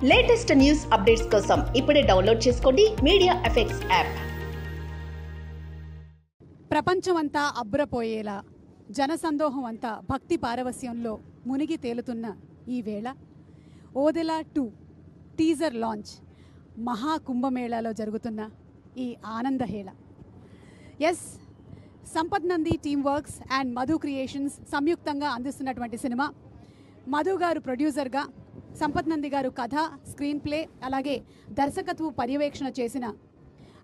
Latest news updates కోసం ఇప్పుడే download చేసుకోండి మీడియా ఎఫెక్ట్స్ యాప్. ప్రపంచమంతా అబ్బురపోయేలా జనసందోహం అంతా భక్తి పారవస్యంలో మునిగి తేలుతున్న ఈ వేళ ఓదెలా 2 టీజర్ లాంచ్ మహాకుంభమేళాలో జరుగుతున్న ఈ ఆనందహేళ. Yes, Sampath Nandi team works and Madhu creations సంయుక్తంగా అందిస్తున్నటువంటి సినిమా. మధు గారు ప్రొడ్యూసర్గా, సంపత్ నంది గారు కథ, స్క్రీన్ ప్లే, అలాగే దర్శకత్వ పర్యవేక్షణ చేసిన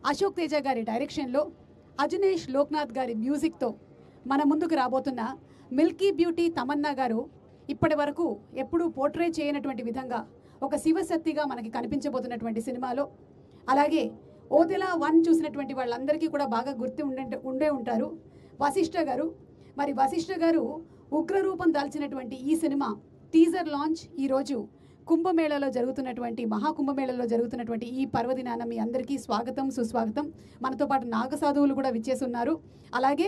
అశోక్ తేజ గారి డైరెక్షన్లో అజనీష్ లోక్నాథ్ గారి మ్యూజిక్తో మన ముందుకు రాబోతున్న మిల్కీ బ్యూటీ తమన్నా గారు ఇప్పటి వరకు ఎప్పుడూ పోర్ట్రే చేయనటువంటి విధంగా ఒక శివశక్తిగా మనకి కనిపించబోతున్నటువంటి సినిమాలో. అలాగే ఓదెలా 1 చూసినటువంటి వాళ్ళందరికీ కూడా బాగా ఉండే ఉంటారు వశిష్ఠ గారు. మరి వశిష్ఠ గారు ఉగ్రరూపం దాల్చినటువంటి ఈ సినిమా టీజర్ లాంచ్ ఈరోజు కుంభమేళలో జరుగుతున్నటువంటి మహాకుంభమేళలో జరుగుతున్నటువంటి ఈ పర్వదినాన మీ అందరికీ స్వాగతం, సుస్వాగతం. మనతో పాటు నాగసాధువులు కూడా విచ్చేస్తున్నారు. అలాగే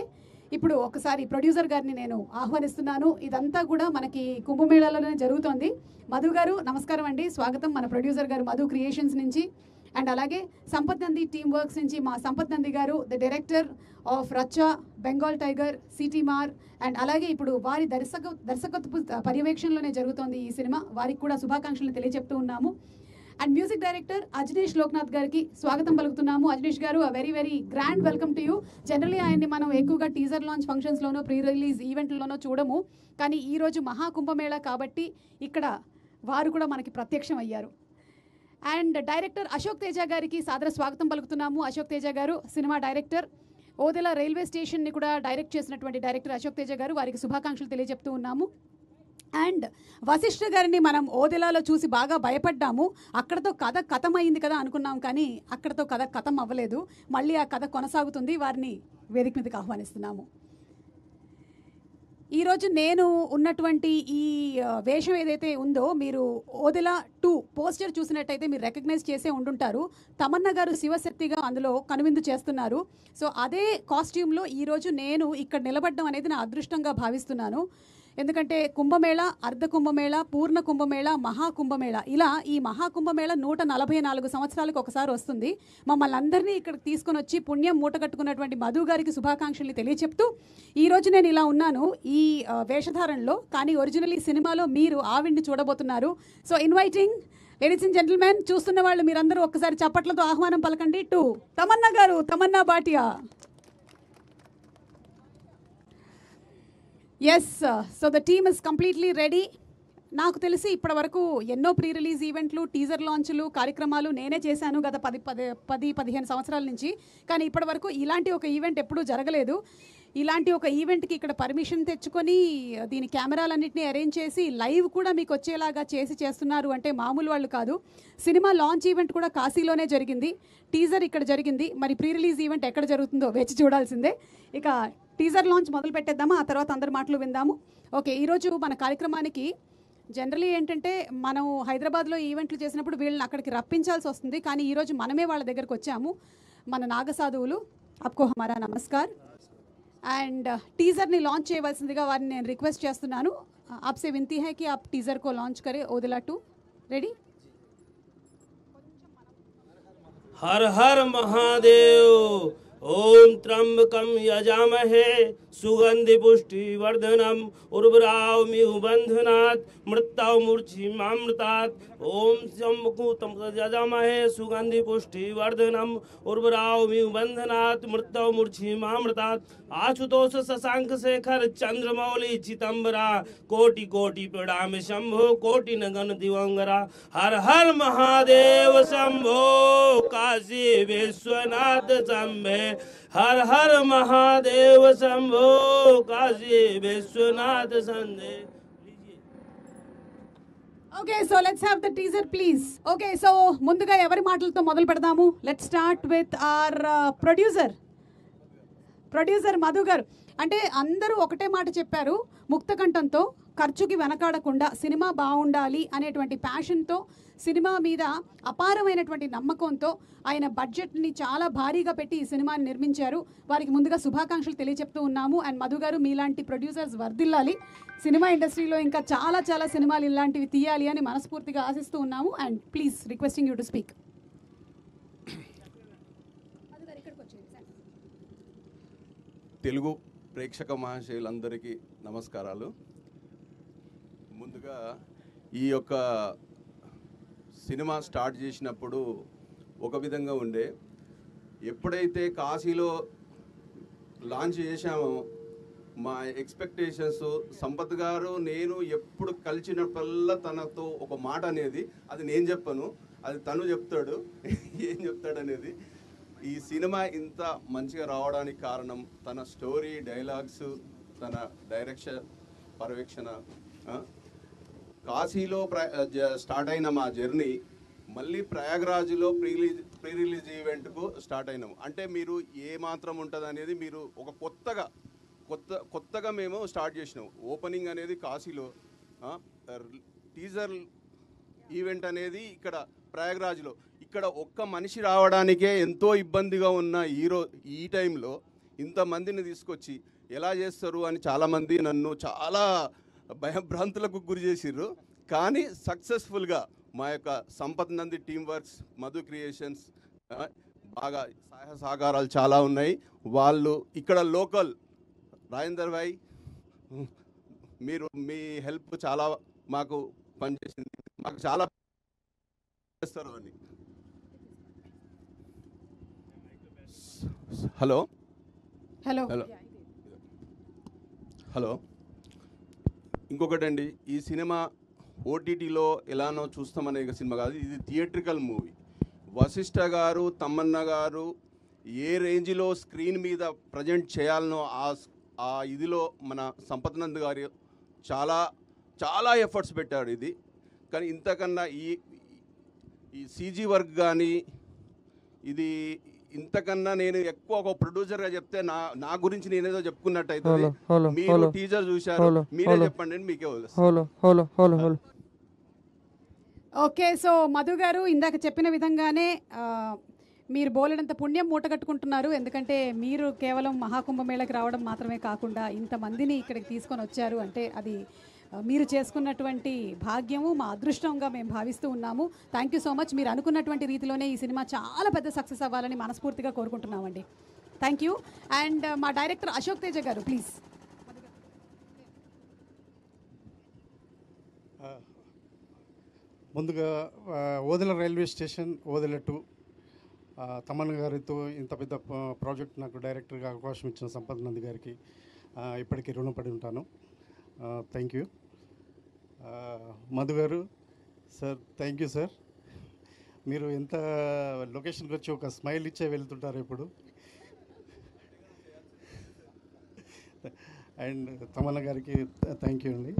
ఇప్పుడు ఒకసారి ప్రొడ్యూసర్ గారిని నేను ఆహ్వానిస్తున్నాను. ఇదంతా కూడా మనకి కుంభమేళాలోనే జరుగుతోంది. మధు గారు నమస్కారం అండి, స్వాగతం. మన ప్రొడ్యూసర్ గారు మధు క్రియేషన్స్ నుంచి, అండ్ అలాగే సంపత్ నంది టీమ్ వర్క్స్ నుంచి మా Sampath Nandi garu, the director of Racha, Bengal tiger, Seetimaarr, and అలాగే ఇప్పుడు వారి దర్శకత్వ పర్యవేక్షణలోనే జరుగుతోంది ఈ సినిమా. వారికి కూడా శుభాకాంక్షలు తెలియజెప్తూ ఉన్నాము. And music director Ajaneesh Loknath గారికి స్వాగతం పలుకుతున్నాము. అజనీష్ గారు, very very grand welcome to you. Generally ఆయన్ని మనం ఎక్కువగా టీజర్ లాంచ్ ఫంక్షన్స్లోనో, ప్రీ రిలీజ్ ఈవెంట్లోనో చూడము, కానీ ఈరోజు మహాకుంభమేళా కాబట్టి ఇక్కడ వారు కూడా మనకి ప్రత్యక్షం అయ్యారు. అండ్ డైరెక్టర్ అశోక్ తేజ గారికి సాదర స్వాగతం పలుకుతున్నాము. అశోక్ తేజ గారు సినిమా డైరెక్టర్, ఓదెలా రైల్వే స్టేషన్ని కూడా డైరెక్ట్ చేసినటువంటి డైరెక్టర్ అశోక్ తేజ గారు, వారికి శుభాకాంక్షలు తెలియజెప్తూ ఉన్నాము. అండ్ వశిష్ఠ గారిని మనం ఓదెలాలో చూసి బాగా భయపడ్డాము. అక్కడతో కథ కథమైంది కదా అనుకున్నాం, కానీ అక్కడతో కథ కథం అవ్వలేదు. మళ్ళీ ఆ కథ కొనసాగుతుంది. వారిని వేదిక మీదకి ఆహ్వానిస్తున్నాము. ఈరోజు నేను ఉన్నటువంటి ఈ వేషం ఏదైతే ఉందో, మీరు ఓదెలా 2 పోస్టర్ చూసినట్టయితే మీరు రికగ్నైజ్ చేసే ఉండుంటారు. తమన్నా గారు శివశక్తిగా అందులో కనువిందు చేస్తున్నారు. సో అదే కాస్ట్యూమ్లో ఈరోజు నేను ఇక్కడ నిలబడడం అనేది నా అదృష్టంగా భావిస్తున్నాను. ఎందుకంటే కుంభమేళ, అర్ధ కుంభమేళ, పూర్ణ కుంభమేళ, మహాకుంభమేళ, ఇలా ఈ మహాకుంభమేళ 144 సంవత్సరాలకు ఒకసారి వస్తుంది. మమ్మల్ని అందరినీ ఇక్కడికి తీసుకొని వచ్చి పుణ్యం మూటగట్టుకున్నటువంటి మధు గారికి శుభాకాంక్షలు తెలియచెప్తూ, ఈరోజు నేను ఇలా ఉన్నాను ఈ వేషధారణలో, కానీ ఒరిజినల్ ఈ సినిమాలో మీరు ఆవిడ్ని చూడబోతున్నారు. So inviting ladies and gentlemen, చూస్తున్న వాళ్ళు మీరందరూ ఒక్కసారి చప్పట్లతో ఆహ్వానం పలకండి టు తమన్నా గారు, Tamannaah Bhatia. Yes, so the team is completely ready. నాకు తెలిసి ఇప్పటి వరకు ఎన్నో ప్రీ రిలీజ్ ఈవెంట్లు, టీజర్ లాంచ్లు, కార్యక్రమాలు నేనే చేశాను గత 10-15 సంవత్సరాల నుంచి. కానీ ఇప్పటి వరకు ఇలాంటి ఒక ఈవెంట్ ఎప్పుడూ జరగలేదు. ఇలాంటి ఒక ఈవెంట్కి ఇక్కడ పర్మిషన్ తెచ్చుకొని దీని కెమెరాలన్నింటినీ అరేంజ్ చేసి లైవ్ కూడా మీకు వచ్చేలాగా చేస్తున్నారు అంటే మామూలు వాళ్ళు కాదు. సినిమా లాంచ్ ఈవెంట్ కూడా కాశీలోనే జరిగింది, టీజర్ ఇక్కడ జరిగింది. మరి ప్రీ రిలీజ్ ఈవెంట్ ఎక్కడ జరుగుతుందో వేచి చూడాల్సిందే. ఇక టీజర్ లాంచ్ మొదలు పెట్టేద్దామా, ఆ తర్వాత అందరి మాటలు విందాము. ఓకే, ఈరోజు మన కార్యక్రమానికి జనరలీ ఏంటంటే మనం హైదరాబాద్లో ఈవెంట్లు చేసినప్పుడు వీళ్ళని అక్కడికి రప్పించాల్సి వస్తుంది, కానీ ఈరోజు మనమే వాళ్ళ దగ్గరకు వచ్చాము. మన నాగసాధువులు, ఆప్కో హమారా నమస్కార్. అండ్ టీజర్ని లాంచ్ చేయవలసిందిగా వారిని నేను రిక్వెస్ట్ చేస్తున్నాను. ఆప్సే వింతీ హై కి ఆప్ టీజర్ కో లాంచ్ కరే. ఓదెలా 2 రెడీ. हर हर महादेव। ओम त्र्यंबकं यजामहे सुगंधि पुष्टि वर्धनम उर्वरावमिव बंधनात् मृत्युं मूर्छिमामृतात्। ओम त्र्यंबकं यजामहे सुगंधि पुष्टि वर्धनम उर्वरावमिव बंधनात् मृत्युं मूर्छिमामृतात्। आशुतोष शशांक शेखर चंद्रमौली चिदंबरा कोटि कोटि प्रणाम शंभो कोटि नगन दिवंगरा। Har Har Mahadev Shambho Kashi Vishwanath Shambhe. Har Har Mahadev Shambho Kashi Vishwanath Shambhe. Okay, so let's have the teaser please. Okay, so ముందుగా ఎవరి మాటలతో మొదలు పెడదాము? Let's start with our producer Madhu garu, అంటే అందరూ ఒకటే మాట చెప్పారు, ముక్తకంఠంతో, ఖర్చుకి వెనకాడకుండా సినిమా బాగుండాలి అనేటువంటి ప్యాషన్తో, సినిమా మీద అపారమైనటువంటి నమ్మకంతో ఆయన బడ్జెట్ని చాలా భారీగా పెట్టి ఈ సినిమాని నిర్మించారు. వారికి ముందుగా శుభాకాంక్షలు తెలియజెప్తూ ఉన్నాము. అండ్ మధు గారు, మీలాంటి ప్రొడ్యూసర్స్ వర్ధిల్లాలి, సినిమా ఇండస్ట్రీలో ఇంకా చాలా చాలా సినిమాలు ఇలాంటివి తీయాలి అని మనస్ఫూర్తిగా ఆశిస్తూ ఉన్నాము. And please requesting you to speak. Telugu ప్రేక్షక మహాశయులందరికీ నమస్కారాలు. ముందుగా ఈ యొక్క సినిమా స్టార్ట్ చేసినప్పుడు ఒక విధంగా ఉండే, ఎప్పుడైతే కాశీలో లాంచ్ చేశామో మా ఎక్స్పెక్టేషన్స్, సంపత్ గారు నేను ఎప్పుడు కలిసినప్పుడల్లా తనతో ఒక మాట అనేది, అది నేను చెప్పను, అది తను చెప్తాడు ఏం చెప్తాడు అనేది. ఈ సినిమా ఇంత మంచిగా రావడానికి కారణం తన స్టోరీ, డైలాగ్స్, తన డైరెక్షన్, పర్యవేక్షణ. కాశీలో స్టార్ట్ అయిన మా జర్నీ మళ్ళీ ప్రయాగ్రాజ్లో ప్రీ రిలీజ్ ఈవెంట్కు స్టార్ట్ అయినాము. అంటే మీరు ఏ మాత్రం ఉంటుంది అనేది మీరు ఒక కొత్తగా మేము స్టార్ట్ చేసినాం. ఓపెనింగ్ అనేది కాశీలో, టీజర్ ఈవెంట్ అనేది ఇక్కడ ప్రయాగ్రాజ్లో. ఇక్కడ ఒక్క మనిషి రావడానికే ఎంతో ఇబ్బందిగా ఉన్న ఈ టైంలో ఇంతమందిని తీసుకొచ్చి ఎలా చేస్తారు అని చాలామంది నన్ను చాలా భయభ్రాంతులకు గురి చేసిర్రు. కానీ సక్సెస్ఫుల్గా మా యొక్క Sampath Nandi team works, Madhu creations బాగా సహాయ సహకారాలు చాలా ఉన్నాయి. వాళ్ళు ఇక్కడ లోకల్ రాజేందర్ భాయ్, మీ హెల్ప్ చాలా మాకు పనిచేసింది, మాకు చాలా చేస్తారు అని. హలో హలో హలో హలో ఇంకొకటండి, ఈ సినిమా ఓటీటీలో ఎలానో చూస్తామనే సినిమా కాదు, ఇది థియేట్రికల్ మూవీ. వశిష్ఠ గారు, తమ్మన్న గారు ఏ రేంజ్లో స్క్రీన్ మీద ప్రజెంట్ చేయాలనో ఆ ఇదిలో మన సంపత్ నంద్ గారు చాలా చాలా ఎఫర్ట్స్ పెట్టారు ఇది. కానీ ఇంతకన్నా ఈ సీజీ వర్క్ కానీ ఇది ఇంతకన్నా నేను ఎక్కువ ఒక ప్రొడ్యూసర్గా చెప్తే నా గురించి నేనేదో చెప్పుకున్నట్టయితే, మీరు టీజర్ చూశారు, మీరే చెప్పండి, మీకే వదిలేస్తాను. ఓకే, సో మధు గారు ఇందాక చెప్పిన విధంగానే మీరు బోలెడంత పుణ్యం మూటగట్టుకుంటున్నారు. ఎందుకంటే మీరు కేవలం మహాకుంభమేళకి రావడం మాత్రమే కాకుండా ఇంతమందిని ఇక్కడికి తీసుకొని వచ్చారు అంటే అది మీరు చేసుకున్నటువంటి భాగ్యము, మా అదృష్టంగా మేము భావిస్తూ ఉన్నాము. Thank you so much. మీరు అనుకున్నటువంటి రీతిలోనే ఈ సినిమా చాలా పెద్ద సక్సెస్ అవ్వాలని మనస్ఫూర్తిగా కోరుకుంటున్నామండి. Thank you. అండ్ మా డైరెక్టర్ అశోక్ తేజ గారు ప్లీజ్. ముందుగా ఓదెల రైల్వే స్టేషన్, ఓదెల 2 తమన్ గారితో ఇంత పెద్ద ప్రాజెక్ట్ నాకు డైరెక్టర్గా అవకాశం ఇచ్చిన సంపత్ నంది గారికి ఇప్పటికీ రుణపడి ఉంటాను. Thank you. మధు గారు సార్, థ్యాంక్ యూ సార్. మీరు ఎంత లొకేషన్కి వచ్చి ఒక స్మైల్ ఇచ్చే వెళ్తుంటారు ఇప్పుడు. అండ్ తమన్న గారికి థ్యాంక్ యూ అండి.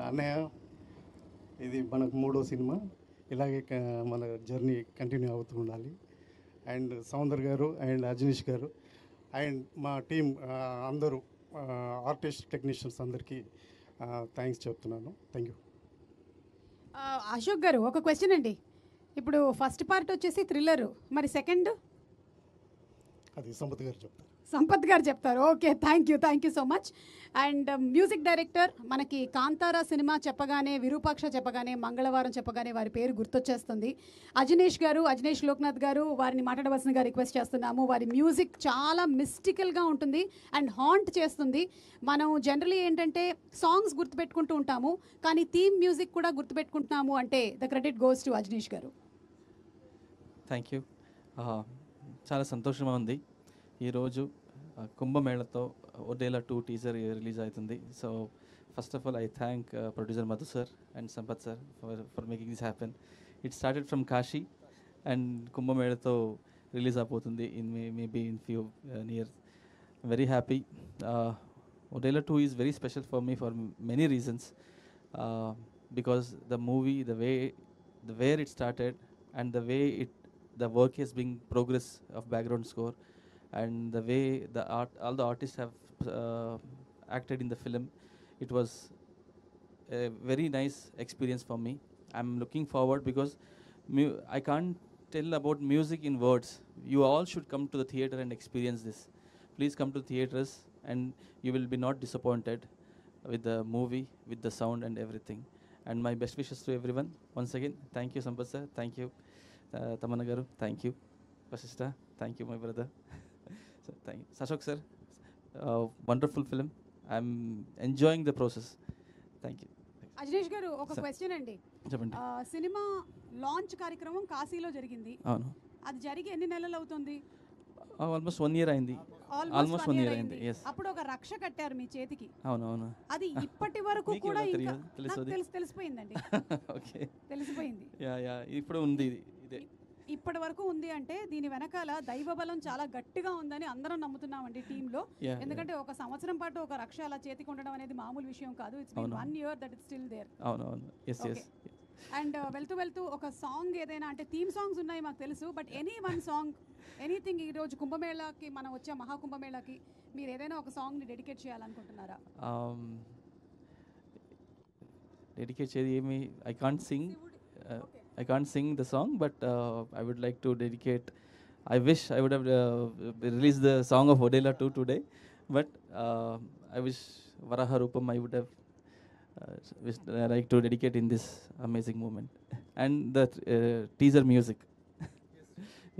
అన్నయ్య, ఇది మనకు 3వ సినిమా, ఇలాగే మన జర్నీ కంటిన్యూ అవుతూ ఉండాలి. అండ్ సౌందర్ గారు అండ్ అజనీష్ గారు అండ్ మా టీం అందరూ ఆర్టిస్ట్, టెక్నీషియన్స్ అందరికీ థ్యాంక్స్ చెప్తున్నాను. Thank you. అశోక్ గారు ఒక క్వశ్చన్ అండి. ఇప్పుడు ఫస్ట్ పార్ట్ వచ్చేసి థ్రిల్లరు, మరి సెకండ్ అది సంపత్ గారు చెప్తారు. సంపత్ గారు చెప్తారు. Okay, thank you so much. And music director, మనకి కాంతారా సినిమా చెప్పగానే, విరూపాక్ష చెప్పగానే, మంగళవారం చెప్పగానే వారి పేరు గుర్తొచ్చేస్తుంది. అజనీష్ గారు, అజనీష్ లోక్నాథ్ గారు, వారిని మాట్లాడవలసిందిగా రిక్వెస్ట్ చేస్తున్నాము. వారి మ్యూజిక్ చాలా మిస్టికల్గా ఉంటుంది అండ్ హాంట్ చేస్తుంది. మనం జనరలీ ఏంటంటే సాంగ్స్ గుర్తుపెట్టుకుంటూ ఉంటాము, కానీ థీమ్ మ్యూజిక్ కూడా గుర్తుపెట్టుకుంటున్నాము అంటే the credit goes to Ajaneesh garu. Thank you. చాలా సంతోషంగా ఉంది. ఈరోజు కుంభమేళతో ఓడేలా 2 టీజర్ రిలీజ్ అవుతుంది. So first of all I thank producer Madhu sir and Sampath sir for making this happen. It started from Kashi and కుంభమేళతో రిలీజ్ అయిపోతుంది in maybe in few years. Very happy. Odela 2 is very special for me for many reasons, because the movie, the where it started and the way the work has been progress of background score and the way all the artists have acted in the film, it was a very nice experience for me. I'm looking forward because I can't tell about music in words. You all should come to the theater and experience this. Please come to theaters and you will be not disappointed with the movie, with the sound and everything. And my best wishes to everyone. Once again, thank you Sampath sir, thank you Tamanna garu, thank you Vasishta, thank you my brother. So, thank you Ashok sir, wonderful film. I'm enjoying the process. Thank you. Ajaneesh గారు ఒక Sir. Question అండి. చెప్పండి. Cinema launch కార్యక్రమం కాశీలో జరిగింది. అవును, అది జరిగి ఎన్ని నెలలు అవుతుంది? ఆల్మోస్ట్ 1 year అయింది. Almost 1 year అయింది. Yes. అప్పుడు ఒక రక్ష కట్టారు మీ చేతికి. అవును అవును. అది ఇప్పటి వరకు మీకు కూడా ఎలా ఇంకా తెలుసు నాకు అది? తెలిసిపోయిందండి. ఓకే. తెలిసిపోయింది. యా ఇప్పుడు ఉంది ఇదే. ఇప్పటి వరకు ఉంది అంటే దీని వెనకాల దైవ బలం చాలా గట్టిగా ఉందని అందరం నమ్ముతున్నామండి టీంలో. Yeah, ఎందుకంటే ఒక సంవత్సరం పాటు ఒక రక్ష అలా చేతికి ఉండడం అనేది మామూలు విషయం కాదు. ఇట్స్ బీన్ అవును. 1 year that it's still there. అవును అవును. Yes yes. అండ్ వెళ్తూ వెళ్తూ ఒక సాంగ్ ఏదైనా, అంటే థీమ్ సాంగ్స్ ఉన్నాయి మాకు తెలుసు, but any one song, anything ఈరోజు కుంభమేళాకి మనం వచ్చే మహాకుంభమేళాకి మీరు ఏదైనా ఒక సాంగ్ని డెడికేట్ చేయాలనుకుంటున్నారా? డెడికేట్ చేది ఏమి, I can't sing. I can't sing the song, but I would like to dedicate. I wish I would have released the song of Odela 2 today, but I wish Varaha Rupam I would have like to dedicate in this amazing moment. And the teaser music.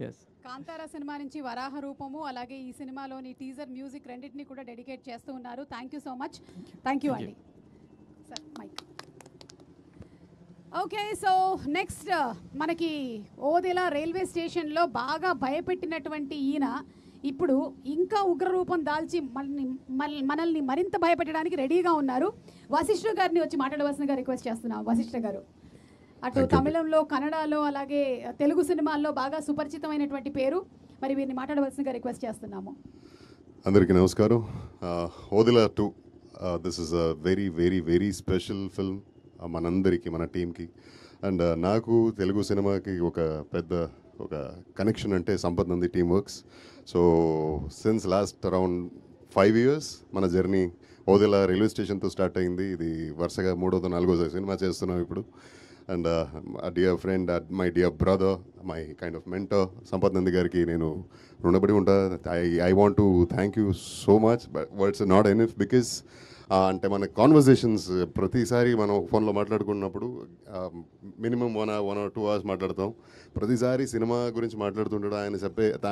Yes. Kantara cinema నుంచి వరాహ రూపము, అలాగే ఈ సినిమాలోని teaser music రెండింటిని కూడా dedicate చేస్తూ ఉన్నారు. Thank you so much. Thank you అండి. Sir mike. Okay, so next మనకి ఓదెలా రైల్వే స్టేషన్లో బాగా భయపెట్టినటువంటి ఈయన ఇప్పుడు ఇంకా ఉగ్రరూపం దాల్చి మనల్ని మరింత భయపెట్టడానికి రెడీగా ఉన్నారు. వశిష్ఠ గారిని వచ్చి మాట్లాడవలసిందిగా రిక్వెస్ట్ చేస్తున్నాం. వశిష్ఠ గారు అటు తమిళంలో, కన్నడలో, అలాగే తెలుగు సినిమాల్లో బాగా సుపరిచితమైనటువంటి పేరు. మరి వీరిని మాట్లాడవలసిందిగా రిక్వెస్ట్ చేస్తున్నాము. అందరికీ నమస్కారం. Odela 2 this is a very very very special film మనందరికీ, మన టీంకి. అండ్ నాకు తెలుగు సినిమాకి ఒక కనెక్షన్ అంటే Sampath Nandi team works. So since last around 5 years మన జర్నీ ఓదెలా రైల్వే స్టేషన్తో స్టార్ట్ అయింది. ఇది వరుసగా 3వ 4వ సినిమా చేస్తున్నాం ఇప్పుడు. And dear friend, my dear brother, my kind of mentor Sampath Nandi గారికి నేను రుణపడి ఉంటా. I want to thank you so much, but words not enough. Because అంటే మన కాన్వర్జేషన్స్ ప్రతిసారి మనం ఫోన్లో మాట్లాడుకున్నప్పుడు మినిమం 1 or 2 hours మాట్లాడతాం. ప్రతిసారి సినిమా గురించి మాట్లాడుతుంటాడు.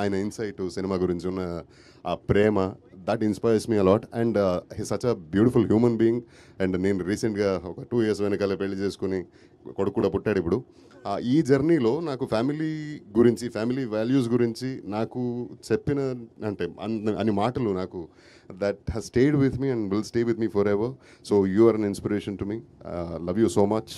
ఆయన ఇన్సైట్ సినిమా గురించి ఉన్న ఆ ప్రేమ, that inspires me a lot. And he such a beautiful human being. And నేను రీసెంట్గా ఒక 2 years వెనకాల పెళ్లి చేసుకుని కొడుకు కూడా పుట్టాడు ఇప్పుడు. ఈ జర్నీలో నాకు ఫ్యామిలీ గురించి, ఫ్యామిలీ వాల్యూస్ గురించి నాకు చెప్పిన అంటే అన్ని మాటలు నాకు that has stayed with me and will stay with me forever. So you are an inspiration to me. Love you so much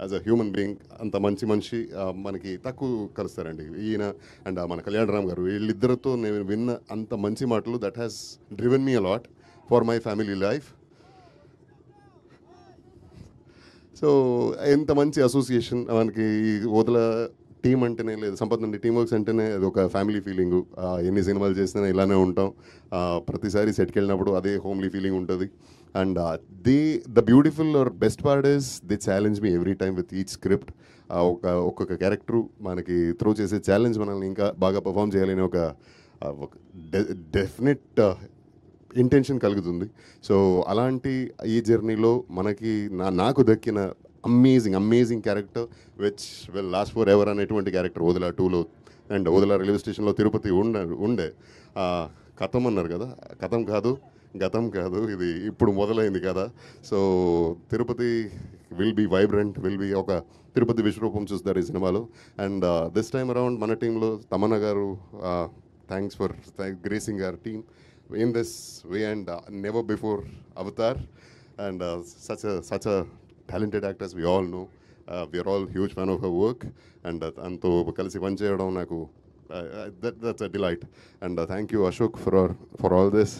as a human being. అంత మంచి మనిషి మనకి తక్కువ కలుస్తారండి ఈయన అండ్ మన కళ్యాణ్ రామ్ గారు. వీళ్ళిద్దరితో నేను విన్న అంత మంచి మాటలు that has driven me a lot for my family life. So ఎంత మంచి అసోసియేషన్ మనకి ఓదెలా టీమ్ అంటేనే, లేదు సంపత్ నంది టీమ్ వర్క్స్ అంటేనే అది ఒక ఫ్యామిలీ ఫీలింగు. ఎన్ని సినిమాలు చేసినా ఇలానే ఉంటాం. ప్రతిసారి సెట్కి వెళ్ళినప్పుడు అదే హోమ్లీ ఫీలింగ్ ఉంటుంది. And the beautiful or best part is they challenge me every time with each script. ఒక్కొక్క క్యారెక్టరు మనకి త్రూ చేసే ఛాలెంజ్ మనల్ని ఇంకా బాగా పర్ఫామ్ చేయాలని ఒక డెఫినెట్ ఇంటెన్షన్ కలుగుతుంది. సో అలాంటి ఈ జర్నీలో మనకి నాకు దక్కిన amazing character which will last for ever అనేటువంటి క్యారెక్టర్ ఓదెలా 2లో. అండ్ ఓదెలా రైల్వే స్టేషన్లో తిరుపతి ఉండే కథం అన్నారు కదా, కథం కాదు, గతం కాదు, ఇది ఇప్పుడు మొదలైంది కదా. So Tirupati will be vibrant, will be ఒక తిరుపతి విశ్వరూపం చూస్తారు ఈ సినిమాలో. అండ్ దిస్ టైమ్ అరౌండ్ మన టీంలో తమన్నా గారు, thanks for gracing our team in this way and never before Avatar. And such a talented actress, we all know. We are all huge fan of her work. And anto kalisi pan cheyadam naku that's a delight. And thank you Ashok for all this.